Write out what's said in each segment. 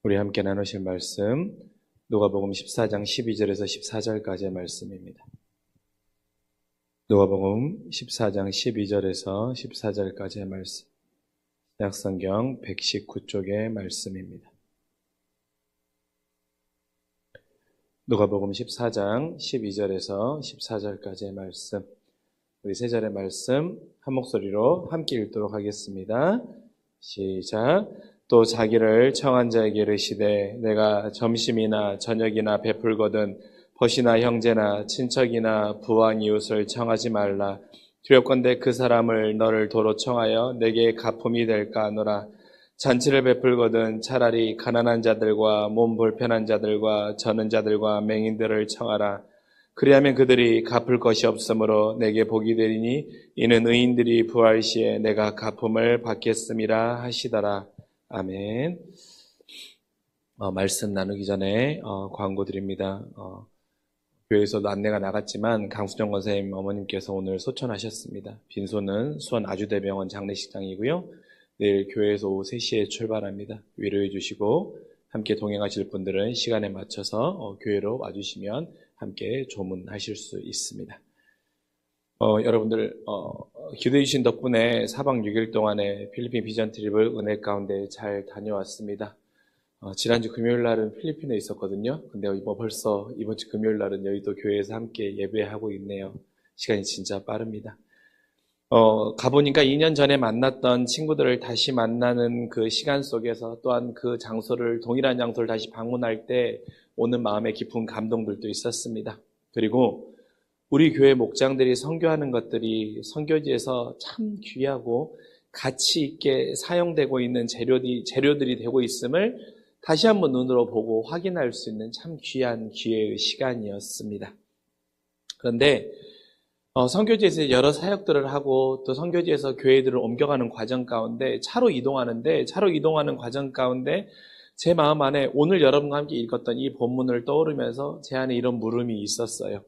우리 함께 나누실 말씀 누가복음 14장 12절에서 14절까지의 말씀입니다. 누가복음 14장 12절에서 14절까지의 말씀, 신약성경 119쪽의 말씀입니다. 누가복음 14장 12절에서 14절까지의 말씀, 우리 세 절의 말씀 한 목소리로 함께 읽도록 하겠습니다. 시작. 또 자기를 청한 자에게 이르시되 내가 점심이나 저녁이나 베풀거든 벗이나 형제나 친척이나 부한 이웃을 청하지 말라. 두렵건대 그 사람을 너를 도로 청하여 내게 가품이 될까 하노라. 잔치를 베풀거든 차라리 가난한 자들과 몸 불편한 자들과 저는 자들과 맹인들을 청하라. 그리하면 그들이 갚을 것이 없으므로 내게 복이 되리니 이는 의인들이 부활 시에 내가 가품을 받겠음이라 하시더라. 아멘. 말씀 나누기 전에 광고 드립니다. 교회에서도 안내가 나갔지만 강수정 권사님 어머님께서 오늘 소천하셨습니다. 빈소는 수원 아주대병원 장례식장이고요. 내일 교회에서 오후 3시에 출발합니다. 위로해 주시고 함께 동행하실 분들은 시간에 맞춰서 교회로 와주시면 함께 조문하실 수 있습니다. 여러분들 기도해 주신 덕분에 4박 6일 동안에 필리핀 비전 트립을 은혜 가운데 잘 다녀왔습니다. 지난주 금요일 날은 필리핀에 있었거든요. 근데 벌써 이번 주 금요일 날은 여의도 교회에서 함께 예배하고 있네요. 시간이 진짜 빠릅니다. 가보니까 2년 전에 만났던 친구들을 다시 만나는 그 시간 속에서 또한 그 장소를, 동일한 장소를 다시 방문할 때 오는 마음의 깊은 감동들도 있었습니다. 그리고 우리 교회 목장들이 선교하는 것들이 선교지에서 참 귀하고 가치 있게 사용되고 있는 재료들이 되고 있음을 다시 한번 눈으로 보고 확인할 수 있는 참 귀한 기회의 시간이었습니다. 그런데 선교지에서 여러 사역들을 하고 또 선교지에서 교회들을 옮겨가는 과정 가운데 차로 이동하는 과정 가운데 제 마음 안에 오늘 여러분과 함께 읽었던 이 본문을 떠오르면서 제 안에 이런 물음이 있었어요.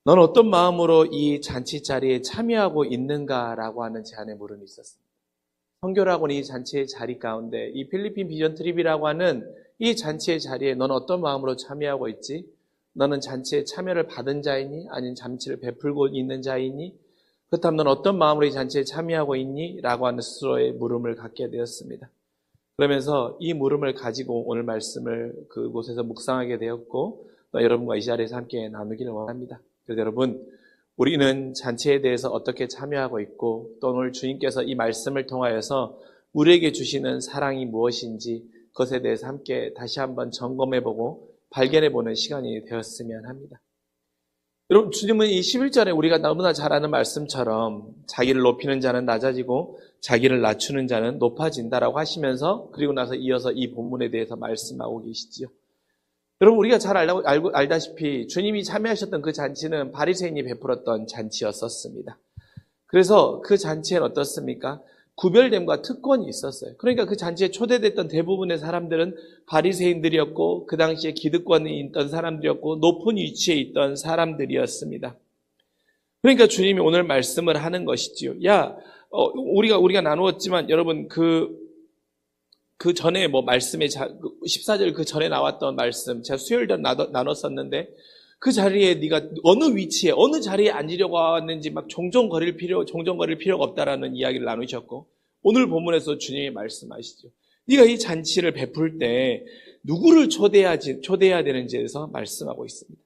넌 어떤 마음으로 이 잔치 자리에 참여하고 있는가라고 하는 제 안에 물음이 있었습니다. 선교라고 하는 이 잔치의 자리 가운데 이 필리핀 비전 트립이라고 하는 이 잔치의 자리에 넌 어떤 마음으로 참여하고 있지? 너는 잔치에 참여를 받은 자이니? 아니면 잔치를 베풀고 있는 자이니? 그렇다면 넌 어떤 마음으로 이 잔치에 참여하고 있니? 라고 하는 스스로의 물음을 갖게 되었습니다. 그러면서 이 물음을 가지고 오늘 말씀을 그곳에서 묵상하게 되었고 또 여러분과 이 자리에서 함께 나누기를 원합니다. 그래서 여러분, 우리는 잔치에 대해서 어떻게 참여하고 있고 또 오늘 주님께서 이 말씀을 통하여서 우리에게 주시는 사랑이 무엇인지 그것에 대해서 함께 다시 한번 점검해보고 발견해보는 시간이 되었으면 합니다. 여러분, 주님은 이 11절에 우리가 너무나 잘 아는 말씀처럼 자기를 높이는 자는 낮아지고 자기를 낮추는 자는 높아진다라고 하시면서 그리고 나서 이어서 이 본문에 대해서 말씀하고 계시지요. 여러분, 우리가 잘 알다시피 주님이 참여하셨던 그 잔치는 바리새인이 베풀었던 잔치였었습니다. 그래서 그 잔치에는 어떻습니까? 구별됨과 특권이 있었어요. 그러니까 그 잔치에 초대됐던 대부분의 사람들은 바리새인들이었고 그 당시에 기득권이 있던 사람들이었고 높은 위치에 있던 사람들이었습니다. 그러니까 주님이 오늘 말씀을 하는 것이지요. 우리가 나누었지만 여러분 그 전에 말씀에 14절 그 전에 나왔던 말씀 제가 수요일에 나눴었는데 그 자리에 네가 어느 위치에 어느 자리에 앉으려고 왔는지 막 종종거릴 필요가 없다라는 이야기를 나누셨고 오늘 본문에서 주님이 말씀하시죠. 네가 이 잔치를 베풀 때 누구를 초대해야 되는지에 대해서 말씀하고 있습니다.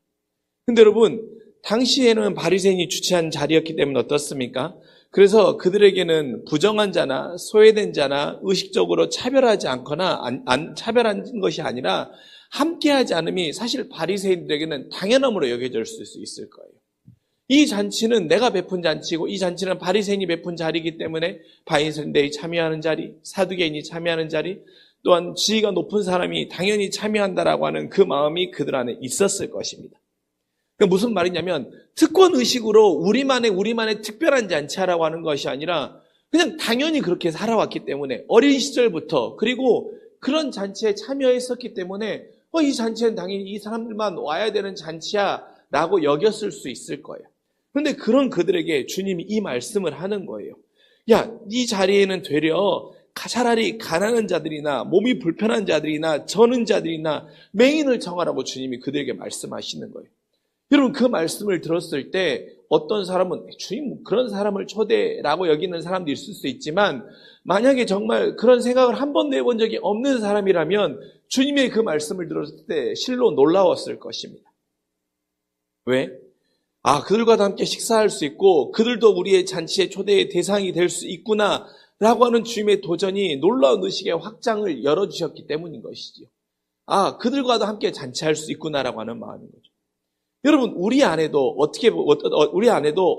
근데 여러분 당시에는 바리새인이 주최한 자리였기 때문에 어떻습니까? 그래서 그들에게는 부정한 자나 소외된 자나 의식적으로 차별하지 않거나 차별한 것이 아니라 함께하지 않음이 사실 바리새인들에게는 당연함으로 여겨질 수 있을 거예요. 이 잔치는 내가 베푼 잔치고 이 잔치는 바리새인이 베푼 자리이기 때문에 바리새인들이 참여하는 자리, 사두개인이 참여하는 자리, 또한 지위가 높은 사람이 당연히 참여한다라고 하는 그 마음이 그들 안에 있었을 것입니다. 그러니까 무슨 말이냐면 특권 의식으로 우리만의 특별한 잔치라고 하는 것이 아니라 그냥 당연히 그렇게 살아왔기 때문에 어린 시절부터 그리고 그런 잔치에 참여했었기 때문에 이 잔치는 당연히 이 사람들만 와야 되는 잔치야 라고 여겼을 수 있을 거예요. 그런데 그런 그들에게 주님이 이 말씀을 하는 거예요. 이 자리에는 되려 차라리 가난한 자들이나 몸이 불편한 자들이나 저는 자들이나 맹인을 청하라고 주님이 그들에게 말씀하시는 거예요. 여러분, 그 말씀을 들었을 때 어떤 사람은 주님 그런 사람을 초대라고 여기는 사람도 있을 수 있지만, 만약에 정말 그런 생각을 한 번도 해본 적이 없는 사람이라면 주님의 그 말씀을 들었을 때 실로 놀라웠을 것입니다. 왜? 그들과도 함께 식사할 수 있고 그들도 우리의 잔치의 초대의 대상이 될 수 있구나 라고 하는 주님의 도전이 놀라운 의식의 확장을 열어주셨기 때문인 것이지요. 그들과도 함께 잔치할 수 있구나라고 하는 마음인 거죠. 여러분, 우리 안에도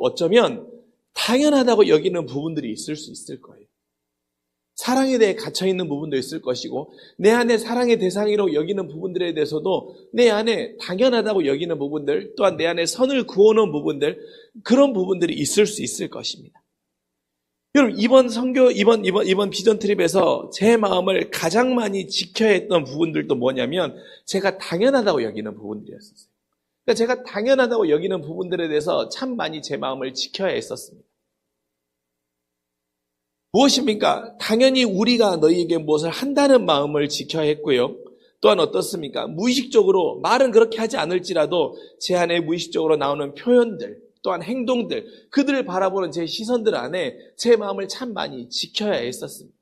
어쩌면 당연하다고 여기는 부분들이 있을 수 있을 거예요. 사랑에 대해 갇혀있는 부분도 있을 것이고, 내 안에 사랑의 대상으로 여기는 부분들에 대해서도 내 안에 당연하다고 여기는 부분들, 또한 내 안에 선을 그어놓은 부분들, 그런 부분들이 있을 수 있을 것입니다. 여러분, 이번 비전 트립에서 제 마음을 가장 많이 지켜야 했던 부분들도 뭐냐면, 제가 당연하다고 여기는 부분들이었어요. 그러니까 제가 당연하다고 여기는 부분들에 대해서 참 많이 제 마음을 지켜야 했었습니다. 무엇입니까? 당연히 우리가 너희에게 무엇을 한다는 마음을 지켜야 했고요. 또한 어떻습니까? 무의식적으로, 말은 그렇게 하지 않을지라도 제 안에 무의식적으로 나오는 표현들, 또한 행동들, 그들을 바라보는 제 시선들 안에 제 마음을 참 많이 지켜야 했었습니다.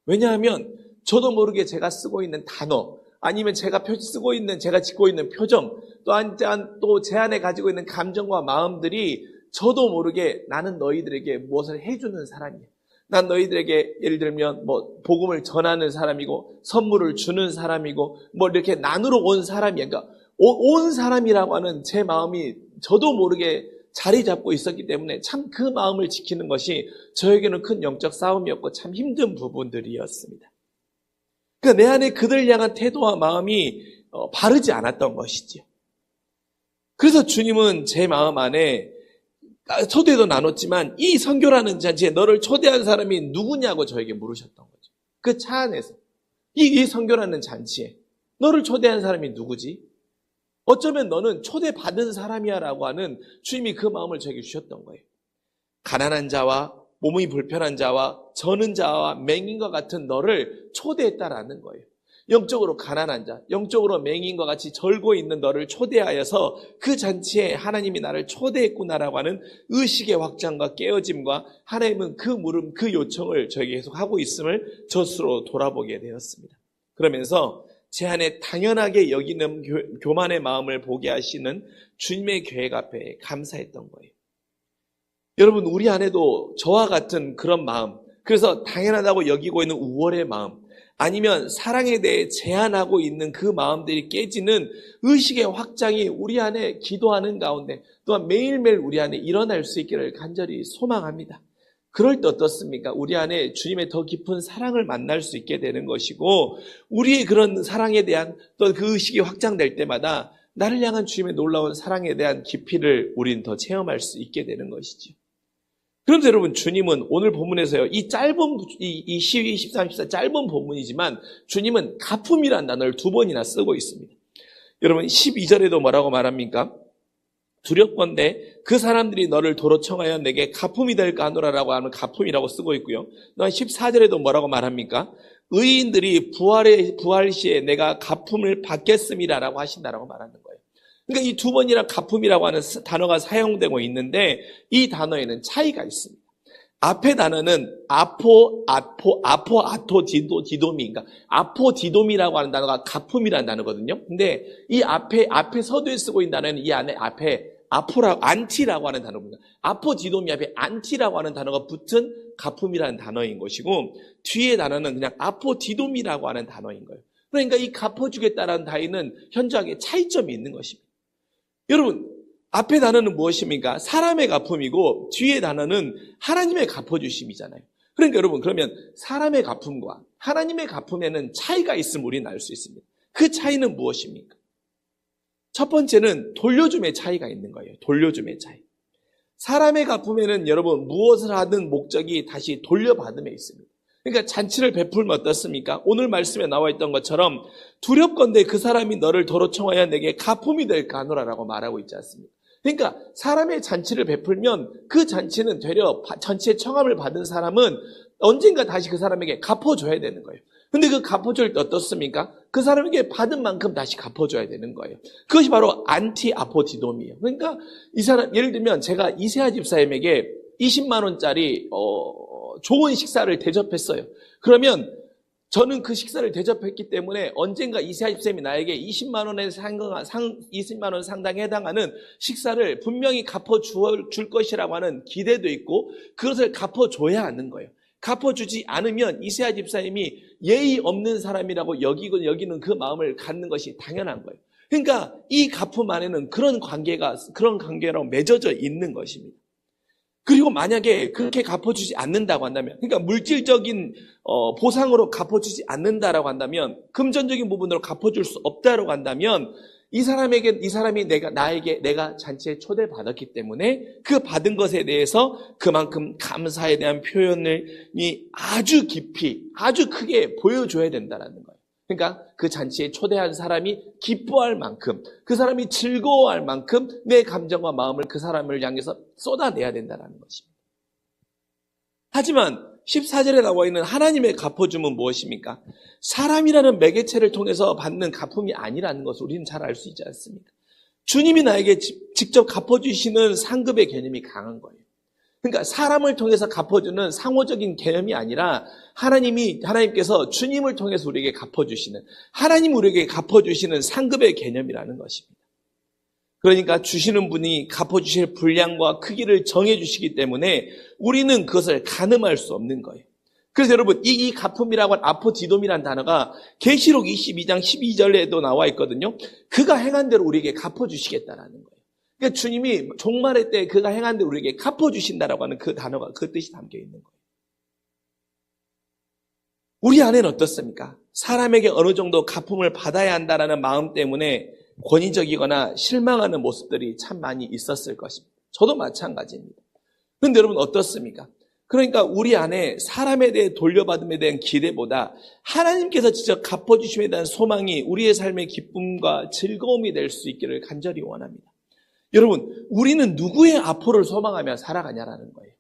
왜냐하면 저도 모르게 제가 쓰고 있는 단어, 아니면 제가 짓고 있는 표정, 또한 또 제 안에 가지고 있는 감정과 마음들이 저도 모르게 나는 너희들에게 무엇을 해주는 사람이야. 난 너희들에게 예를 들면 복음을 전하는 사람이고 선물을 주는 사람이고 이렇게 나누러 온 사람이야. 그러니까 온 사람이라고 하는 제 마음이 저도 모르게 자리 잡고 있었기 때문에 참 그 마음을 지키는 것이 저에게는 큰 영적 싸움이었고 참 힘든 부분들이었습니다. 그러니까 내 안에 그들 향한 태도와 마음이 바르지 않았던 것이지요. 그래서 주님은 제 마음 안에 초대도 나눴지만 이 선교라는 잔치에 너를 초대한 사람이 누구냐고 저에게 물으셨던 거죠. 그 차 안에서 이 선교라는 잔치에 너를 초대한 사람이 누구지? 어쩌면 너는 초대받은 사람이야 라고 하는 주님이 그 마음을 저에게 주셨던 거예요. 가난한 자와 몸이 불편한 자와 저는 자와 맹인과 같은 너를 초대했다라는 거예요. 영적으로 가난한 자, 영적으로 맹인과 같이 절고 있는 너를 초대하여서 그 잔치에 하나님이 나를 초대했구나라고 하는 의식의 확장과 깨어짐과 하나님은 그 물음, 그 요청을 저에게 계속 하고 있음을 저 스스로 돌아보게 되었습니다. 그러면서 제 안에 당연하게 여기는 교만의 마음을 보게 하시는 주님의 계획 앞에 감사했던 거예요. 여러분, 우리 안에도 저와 같은 그런 마음, 그래서 당연하다고 여기고 있는 우월의 마음, 아니면 사랑에 대해 제한하고 있는 그 마음들이 깨지는 의식의 확장이 우리 안에 기도하는 가운데 또한 매일매일 우리 안에 일어날 수 있기를 간절히 소망합니다. 그럴 때 어떻습니까? 우리 안에 주님의 더 깊은 사랑을 만날 수 있게 되는 것이고, 우리의 그런 사랑에 대한 또 그 의식이 확장될 때마다 나를 향한 주님의 놀라운 사랑에 대한 깊이를 우리는 더 체험할 수 있게 되는 것이죠. 그런데 여러분, 주님은 오늘 본문에서요, 이 짧은, 이 12, 13, 14 짧은 본문이지만 주님은 가품이라는 단어를 2번이나 쓰고 있습니다. 여러분, 12절에도 뭐라고 말합니까? 두렵건대 그 사람들이 너를 도로 청하여 내게 가품이 될까 하노라라고 하는 가품이라고 쓰고 있고요. 또한 14절에도 뭐라고 말합니까? 의인들이 부활 시에 내가 가품을 받겠음이라라고 하신다라고 말하는 거예요. 그러니까 이 2번이랑 가품이라고 하는 단어가 사용되고 있는데 이 단어에는 차이가 있습니다. 앞의 단어는 디도미인가 아포디도미라고 하는 단어가 가품이라는 단어거든요. 근데 이 앞에 서두에 쓰고 있는 단어는 이 안에 앞에 안티라고 하는 단어입니다. 아포디도미 앞에 안티라고 하는 단어가 붙은 가품이라는 단어인 것이고, 뒤에 단어는 그냥 아포디도미라고 하는 단어인 거예요. 그러니까 이 갚아주겠다라는 단어는 현저하게 차이점이 있는 것입니다. 여러분, 앞에 단어는 무엇입니까? 사람의 갚음이고 뒤에 단어는 하나님의 갚아주심이잖아요. 그러니까 여러분, 그러면 사람의 갚음과 하나님의 갚음에는 차이가 있음을 우리는 알 수 있습니다. 그 차이는 무엇입니까? 첫 번째는 돌려줌의 차이가 있는 거예요. 돌려줌의 차이. 사람의 갚음에는 여러분 무엇을 하든 목적이 다시 돌려받음에 있습니다. 그러니까 잔치를 베풀면 어떻습니까? 오늘 말씀에 나와 있던 것처럼 두렵건대 그 사람이 너를 도로 청하여 내게 가품이 될까 하노라라고 말하고 있지 않습니까? 그러니까 사람의 잔치를 베풀면 그 잔치는 되려 전치의 청함을 받은 사람은 언젠가 다시 그 사람에게 갚아줘야 되는 거예요. 근데 그 갚아줄 때 어떻습니까? 그 사람에게 받은 만큼 다시 갚아줘야 되는 거예요. 그것이 바로 안티 아포디돔이에요. 그러니까 이 사람, 예를 들면 제가 이세아 집사님에게 20만 원짜리 좋은 식사를 대접했어요. 그러면 저는 그 식사를 대접했기 때문에 언젠가 이세아 집사님이 나에게 20만 원 상당에 해당하는 식사를 분명히 갚아줄 것이라고 하는 기대도 있고 그것을 갚아줘야 하는 거예요. 갚아주지 않으면 이세아 집사님이 예의 없는 사람이라고 여기는 그 마음을 갖는 것이 당연한 거예요. 그러니까 이 갚음 안에는 그런 관계라고 맺어져 있는 것입니다. 그리고 만약에 그렇게 갚아주지 않는다고 한다면, 그러니까 물질적인 보상으로 갚아주지 않는다라고 한다면, 금전적인 부분으로 갚아줄 수 없다라고 한다면, 이 사람이 내가 잔치에 초대받았기 때문에 그 받은 것에 대해서 그만큼 감사에 대한 표현을 아주 깊이, 아주 크게 보여줘야 된다는 거예요. 그러니까 그 잔치에 초대한 사람이 기뻐할 만큼, 그 사람이 즐거워할 만큼 내 감정과 마음을 그 사람을 향해서 쏟아내야 된다는 것입니다. 하지만 14절에 나와 있는 하나님의 갚아줌은 무엇입니까? 사람이라는 매개체를 통해서 받는 갚음이 아니라는 것을 우리는 잘 알 수 있지 않습니까? 주님이 나에게 직접 갚아주시는 상급의 개념이 강한 거예요. 그러니까 사람을 통해서 갚아주는 상호적인 개념이 아니라 하나님께서 주님을 통해서 우리에게 갚아주시는, 하나님 우리에게 갚아주시는 상급의 개념이라는 것입니다. 그러니까 주시는 분이 갚아주실 분량과 크기를 정해주시기 때문에 우리는 그것을 가늠할 수 없는 거예요. 그래서 여러분, 이 갚음이라고 하는 아포디돔이라는 단어가 계시록 22장 12절에도 나와 있거든요. 그가 행한 대로 우리에게 갚아주시겠다라는 거예요. 그러니까 주님이 종말의 때 그가 행한 대로 우리에게 갚아주신다라고 하는 그 단어가, 그 뜻이 담겨 있는 거예요. 우리 안에는 어떻습니까? 사람에게 어느 정도 갚음을 받아야 한다라는 마음 때문에 권위적이거나 실망하는 모습들이 참 많이 있었을 것입니다. 저도 마찬가지입니다. 그런데 여러분 어떻습니까? 그러니까 우리 안에 사람에 대해 돌려받음에 대한 기대보다 하나님께서 직접 갚아주심에 대한 소망이 우리의 삶의 기쁨과 즐거움이 될 수 있기를 간절히 원합니다. 여러분, 우리는 누구의 아포를 소망하며 살아가냐라는 거예요.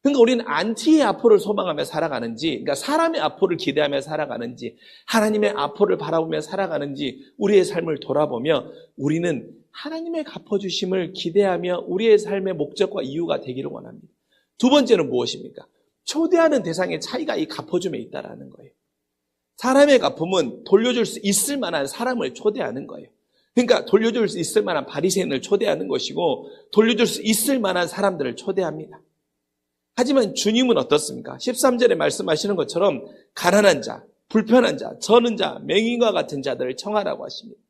그러니까 우리는 안티의 아포를 소망하며 살아가는지, 그러니까 사람의 아포를 기대하며 살아가는지, 하나님의 아포를 바라보며 살아가는지 우리의 삶을 돌아보며 우리는 하나님의 갚아주심을 기대하며 우리의 삶의 목적과 이유가 되기를 원합니다. 두 번째는 무엇입니까? 초대하는 대상의 차이가 이 갚아줌에 있다라는 거예요. 사람의 갚음은 돌려줄 수 있을 만한 사람을 초대하는 거예요. 그러니까 돌려줄 수 있을 만한 바리새인을 초대하는 것이고 돌려줄 수 있을 만한 사람들을 초대합니다. 하지만 주님은 어떻습니까? 13절에 말씀하시는 것처럼 가난한 자, 불편한 자, 저는 자, 맹인과 같은 자들을 청하라고 하십니다.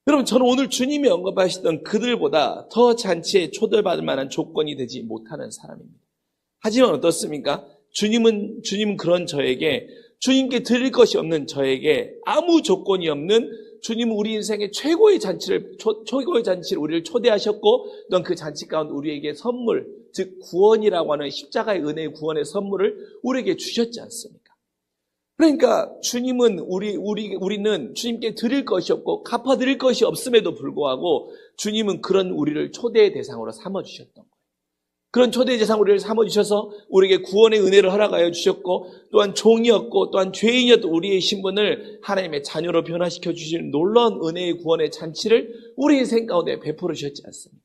여러분, 저는 오늘 주님이 언급하시던 그들보다 더 잔치에 초대받을 만한 조건이 되지 못하는 사람입니다. 하지만 어떻습니까? 주님은 그런 저에게, 주님께 드릴 것이 없는 저에게 아무 조건이 없는, 주님은 우리 인생의 최고의 잔치를 우리를 초대하셨고, 넌 그 잔치 가운데 우리에게 선물, 즉 구원이라고 하는 십자가의 은혜의 구원의 선물을 우리에게 주셨지 않습니까? 그러니까 우리는 주님께 드릴 것이 없고 갚아드릴 것이 없음에도 불구하고 주님은 그런 우리를 초대의 대상으로 삼아주셨던 거예요. 그런 초대의 대상 우리를 삼아주셔서 우리에게 구원의 은혜를 허락하여 주셨고, 또한 종이었고 또한 죄인이었던 우리의 신분을 하나님의 자녀로 변화시켜 주시는 놀라운 은혜의 구원의 잔치를 우리 인생 가운데 베풀어 주셨지 않습니까?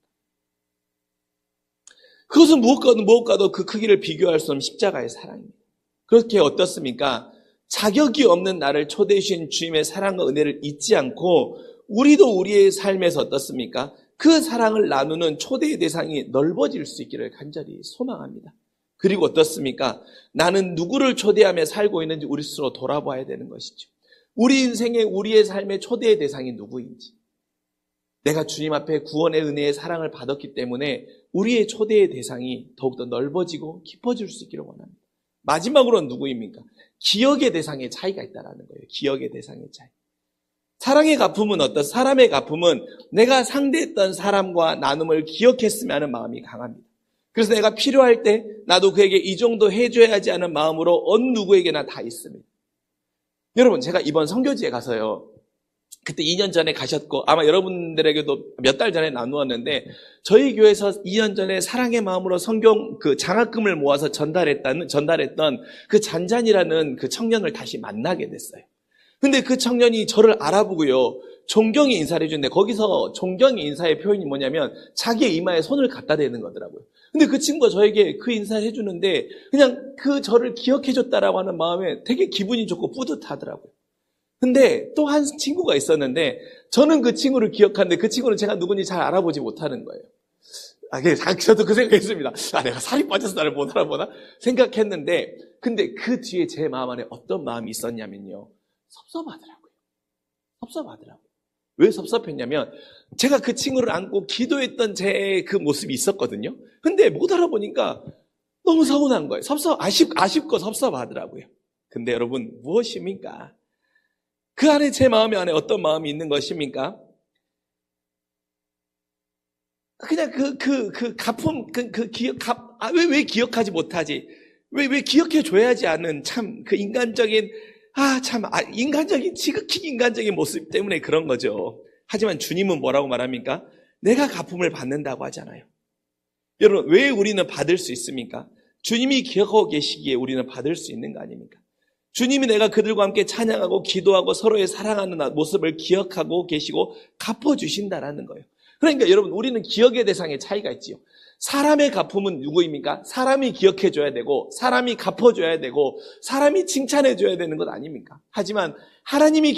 그것은 무엇과도 그 크기를 비교할 수 없는 십자가의 사랑입니다. 그렇게 어떻습니까? 자격이 없는 나를 초대해 주신 주님의 사랑과 은혜를 잊지 않고 우리도 우리의 삶에서 어떻습니까? 그 사랑을 나누는 초대의 대상이 넓어질 수 있기를 간절히 소망합니다. 그리고 어떻습니까? 나는 누구를 초대하며 살고 있는지 우리 스스로 돌아봐야 되는 것이죠. 우리 인생의 우리의 삶의 초대의 대상이 누구인지, 내가 주님 앞에 구원의 은혜의 사랑을 받았기 때문에 우리의 초대의 대상이 더욱더 넓어지고 깊어질 수 있기를 원합니다. 마지막으로는 누구입니까? 기억의 대상의 차이가 있다는 거예요. 기억의 대상의 차이. 사랑의 갚음은 사람의 갚음은 내가 상대했던 사람과 나눔을 기억했으면 하는 마음이 강합니다. 그래서 내가 필요할 때 나도 그에게 이 정도 해줘야지 하는 마음으로 어느 누구에게나 다 있습니다. 여러분, 제가 이번 선교지에 가서요, 그때 2년 전에 가셨고 아마 여러분들에게도 몇 달 전에 나누었는데 저희 교회에서 2년 전에 사랑의 마음으로 성경 그 장학금을 모아서 전달했던 그 잔잔이라는 그 청년을 다시 만나게 됐어요. 근데 그 청년이 저를 알아보고요. 존경의 인사를 해주는데 거기서 존경의 인사의 표현이 뭐냐면 자기의 이마에 손을 갖다 대는 거더라고요. 근데 그 친구가 저에게 그 인사를 해주는데 그냥 그 저를 기억해줬다라고 하는 마음에 되게 기분이 좋고 뿌듯하더라고요. 근데 또 한 친구가 있었는데 저는 그 친구를 기억하는데 그 친구는 제가 누군지 잘 알아보지 못하는 거예요. 저도 그 생각했습니다. 내가 살이 빠져서 나를 못 알아보나? 생각했는데 근데 그 뒤에 제 마음 안에 어떤 마음이 있었냐면요. 섭섭하더라고요. 왜 섭섭했냐면 제가 그 친구를 안고 기도했던 제 그 모습이 있었거든요. 근데 못 알아보니까 너무 서운한 거예요. 아쉽고 섭섭하더라고요. 근데 여러분 무엇입니까? 그 안에 제 마음 안에 어떤 마음이 있는 것입니까? 그냥 왜 기억하지 못하지? 왜 기억해 줘야지 않은 참 그 인간적인 지극히 인간적인 모습 때문에 그런 거죠. 하지만 주님은 뭐라고 말합니까? 내가 갚음을 받는다고 하잖아요. 여러분, 왜 우리는 받을 수 있습니까? 주님이 기억하고 계시기에 우리는 받을 수 있는 거 아닙니까? 주님이 내가 그들과 함께 찬양하고 기도하고 서로의 사랑하는 모습을 기억하고 계시고 갚아주신다라는 거예요. 그러니까 여러분, 우리는 기억의 대상에 차이가 있지요. 사람의 갚음은 누구입니까? 사람이 기억해줘야 되고 사람이 갚아줘야 되고 사람이 칭찬해줘야 되는 것 아닙니까? 하지만 하나님이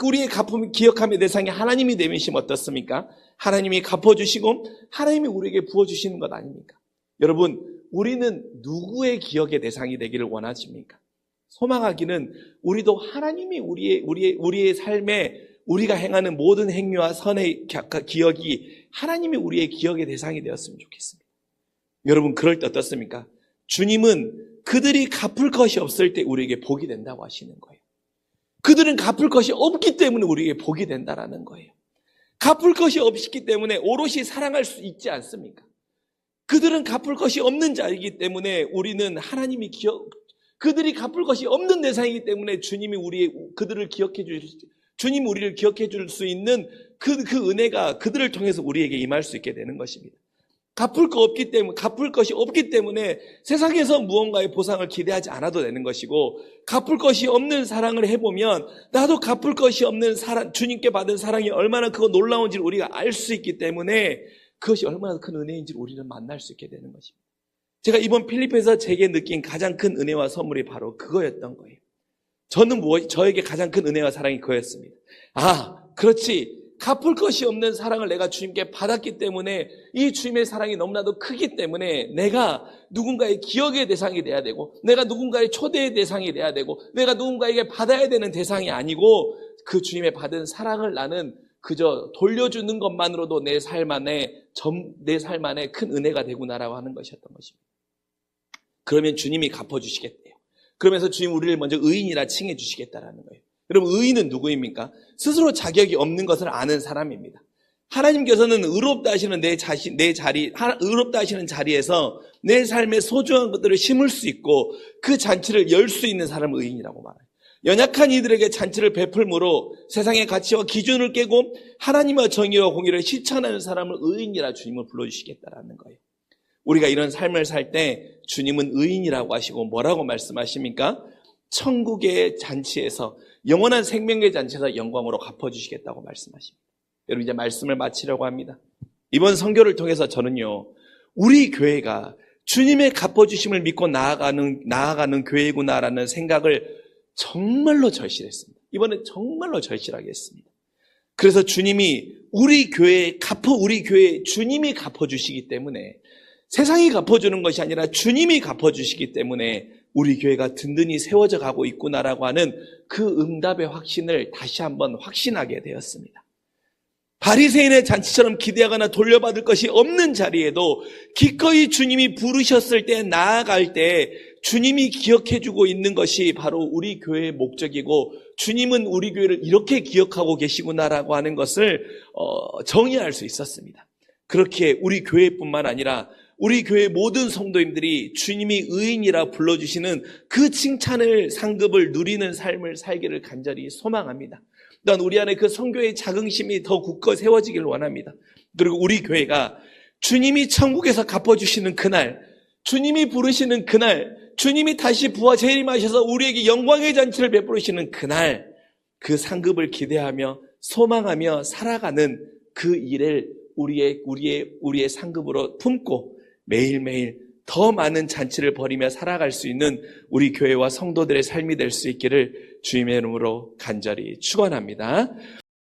우리의 갚음을 기억함의 대상이 하나님이 되시면 어떻습니까? 하나님이 갚아주시고 하나님이 우리에게 부어주시는 것 아닙니까? 여러분, 우리는 누구의 기억의 대상이 되기를 원하십니까? 소망하기는 우리도 하나님이 우리의 삶에 우리가 행하는 모든 행위와 선의 기억이 하나님이 우리의 기억의 대상이 되었으면 좋겠습니다. 여러분, 그럴 때 어떻습니까? 주님은 그들이 갚을 것이 없을 때 우리에게 복이 된다고 하시는 거예요. 그들은 갚을 것이 없기 때문에 우리에게 복이 된다라는 거예요. 갚을 것이 없기 때문에 오롯이 사랑할 수 있지 않습니까? 그들은 갚을 것이 없는 자이기 때문에 우리는 그들이 갚을 것이 없는 대상이기 때문에 주님이 주님이 우리를 기억해 줄 수 있는 그 은혜가 그들을 통해서 우리에게 임할 수 있게 되는 것입니다. 갚을 것이 없기 때문에 세상에서 무언가의 보상을 기대하지 않아도 되는 것이고, 갚을 것이 없는 사랑을 해보면 나도 갚을 것이 없는 주님께 받은 사랑이 얼마나 그거 놀라운지를 우리가 알 수 있기 때문에 그것이 얼마나 큰 은혜인지를 우리는 만날 수 있게 되는 것입니다. 제가 이번 필리핀에서 제게 느낀 가장 큰 은혜와 선물이 바로 그거였던 거예요. 저에게 가장 큰 은혜와 사랑이 그거였습니다. 그렇지. 갚을 것이 없는 사랑을 내가 주님께 받았기 때문에 이 주님의 사랑이 너무나도 크기 때문에 내가 누군가의 기억의 대상이 돼야 되고, 내가 누군가의 초대의 대상이 돼야 되고, 내가 누군가에게 받아야 되는 대상이 아니고, 그 주님의 받은 사랑을 나는 그저 돌려주는 것만으로도 내 삶 안에 큰 은혜가 되구나라고 하는 것이었던 것입니다. 그러면 주님이 갚아주시겠대요. 그러면서 주님 우리를 먼저 의인이라 칭해 주시겠다라는 거예요. 여러분, 의인은 누구입니까? 스스로 자격이 없는 것을 아는 사람입니다. 하나님께서는 의롭다 하시는 의롭다 하시는 자리에서 내 삶의 소중한 것들을 심을 수 있고 그 잔치를 열 수 있는 사람을 의인이라고 말해요. 연약한 이들에게 잔치를 베풀므로 세상의 가치와 기준을 깨고 하나님의 정의와 공의를 실천하는 사람을 의인이라 주님을 불러주시겠다라는 거예요. 우리가 이런 삶을 살 때 주님은 의인이라고 하시고 뭐라고 말씀하십니까? 천국의 잔치에서, 영원한 생명의 잔치에서 영광으로 갚아주시겠다고 말씀하십니다. 여러분, 이제 말씀을 마치려고 합니다. 이번 선교를 통해서 저는요, 우리 교회가 주님의 갚아주심을 믿고 나아가는 교회구나라는 생각을 정말로 절실했습니다. 이번에 정말로 절실하게 했습니다. 그래서 주님이 우리 교회에 주님이 갚아주시기 때문에, 세상이 갚아주는 것이 아니라 주님이 갚아주시기 때문에 우리 교회가 든든히 세워져 가고 있구나라고 하는 그 응답의 확신을 다시 한번 확신하게 되었습니다. 바리새인의 잔치처럼 기대하거나 돌려받을 것이 없는 자리에도 기꺼이 주님이 부르셨을 때, 나아갈 때 주님이 기억해주고 있는 것이 바로 우리 교회의 목적이고, 주님은 우리 교회를 이렇게 기억하고 계시구나라고 하는 것을 정의할 수 있었습니다. 그렇게 우리 교회뿐만 아니라 우리 교회 모든 성도님들이 주님이 의인이라 불러주시는 그 칭찬을, 상급을 누리는 삶을 살기를 간절히 소망합니다. 또한 우리 안에 그 성교의 자긍심이 더 굳게 세워지길 원합니다. 그리고 우리 교회가 주님이 천국에서 갚아주시는 그날, 주님이 부르시는 그날, 주님이 다시 부활 재림하셔서 우리에게 영광의 잔치를 베푸시는 그날, 그 상급을 기대하며 소망하며 살아가는 그 일을 우리의 상급으로 품고 매일매일 더 많은 잔치를 벌이며 살아갈 수 있는 우리 교회와 성도들의 삶이 될 수 있기를 주님의 이름으로 간절히 축원합니다.